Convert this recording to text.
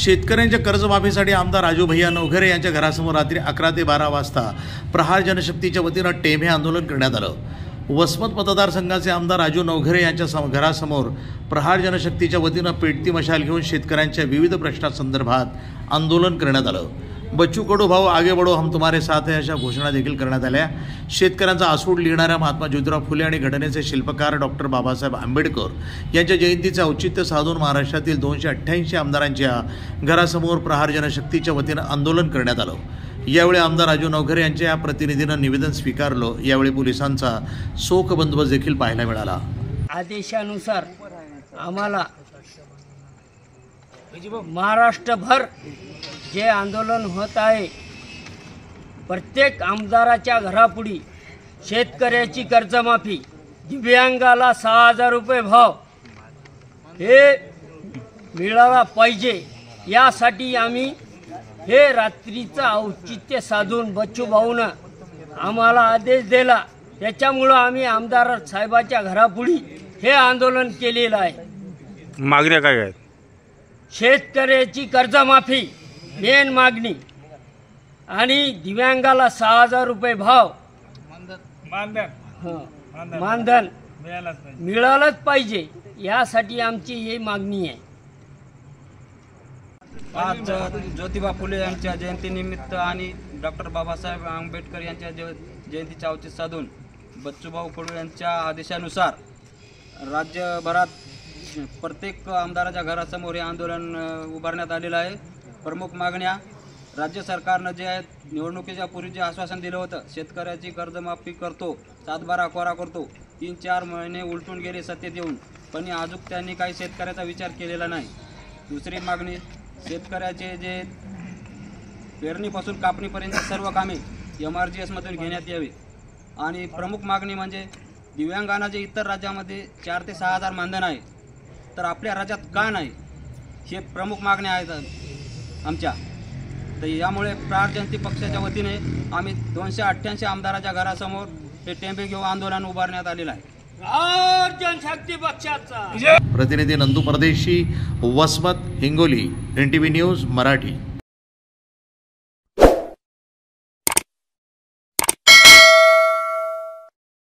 शेतकऱ्यांच्या कर्जमाफीसाठी आमदार राजू भैया नवघरे यांच्या घरासमोर रात्री 11 ते 12 वाजता प्रहार जनशक्तीच्या वतीनं टेम्हे आंदोलन करण्यात आलं। वसमत मतदारसंघाचे आमदार राजू नवघरे यांच्या घरासमोर प्रहार जनशक्तीच्या वतीनं पेटती मशाल घेऊन शेतकऱ्यांच्या विविध प्रश्नांसंदर्भात आंदोलन करण्यात आलं। बच्चू कडू भाऊ आगे बढ़ो हम तुम्हारे साथ है अशा घोषणा देखील करण्यात आल्या। शेतकऱ्यांचा आसूड लिहिणाऱ्या महात्मा ज्योतिराव फुले आणि घटनेचे शिल्पकार डॉक्टर बाबासाहेब आंबेडकर यांच्या जयंतीचे औचित्य साधून महाराष्ट्रातील 288 आमदारांच्या घरासमोर प्रहार जनशक्तीच्या वतीनं आंदोलन करण्यात आलं। यावेळी आमदार राजू नवघरे यांच्या प्रतिनिधीनं निवेदन स्वीकारलं। यावेळी पोलिसांचा चोख बंदोबस्त देखील पाहायला मिळाला। आदेशानुसार आम्हाला महाराष्ट्रभर जे आंदोलन होत आहे, प्रत्येक आमदाराच्या घरापुढी शेतकऱ्याची कर्जमाफी, दिव्यांगाला 6000 रुपये भाव हे मिळाला पाहिजे, यासाठी आम्ही हे रात्रीचं औचित्य साधून बच्चू भाऊनं आम्हाला आदेश दिला। त्याच्यामुळं आम्ही आमदार साहेबाच्या घरापुढी हे आंदोलन केलेलं आहे। मागण्या काय आहेत? शेतकऱ्याची कर्जमाफी मेन मागणी आणि दिव्यांगाला 6000 रुपये भाव मानधन मिळालंच पाहिजे, यासाठी आमची ही मागणी आहे। आज ज्योतिबा फुले यांच्या जयंतीनिमित्त आणि डॉक्टर बाबासाहेब आंबेडकर यांच्या जयंतीचे औचित्य साधून बच्चूभाऊ कडू यांच्या आदेशानुसार राज्यभरात प्रत्येक आमदाराच्या घरासमोर हे आंदोलन उभारण्यात आलेलं आहे। प्रमुख मागण्या, राज्य सरकारनं जे आहे निवडणुकीच्या पूर्वी जे आश्वासन दिलं होतं, शेतकऱ्याची कर्जमाफी करतो, 7/12 कोरा करतो, 3-4 महिने उलटून गेले सत्तेत येऊन, पण अजून त्यांनी काही शेतकऱ्याचा विचार केलेला नाही। दुसरी मागणी, शेतकऱ्याचे जे पेरणीपासून कापणीपर्यंत सर्व कामे MRGS मधून घेण्यात यावी। आणि प्रमुख मागणी म्हणजे दिव्यांगांना जे इतर राज्यामध्ये 4 ते 6 हजार मानधन आहे, तर आपल्या राज्यात का नाही, हे प्रमुख मागण्या आहेत आमच्या। तर यामुळे प्रहार जनती पक्षाच्या वतीने आम्ही 288 आमदाराच्या घरासमोर हे टेम्पे घेऊन आंदोलन उभारण्यात आलेलं आहे। प्रहार जनशक्ती पक्षाचा प्रतिनिधी नंदू परदेशी, वसमत, हिंगोली, NTV न्यूज मराठी।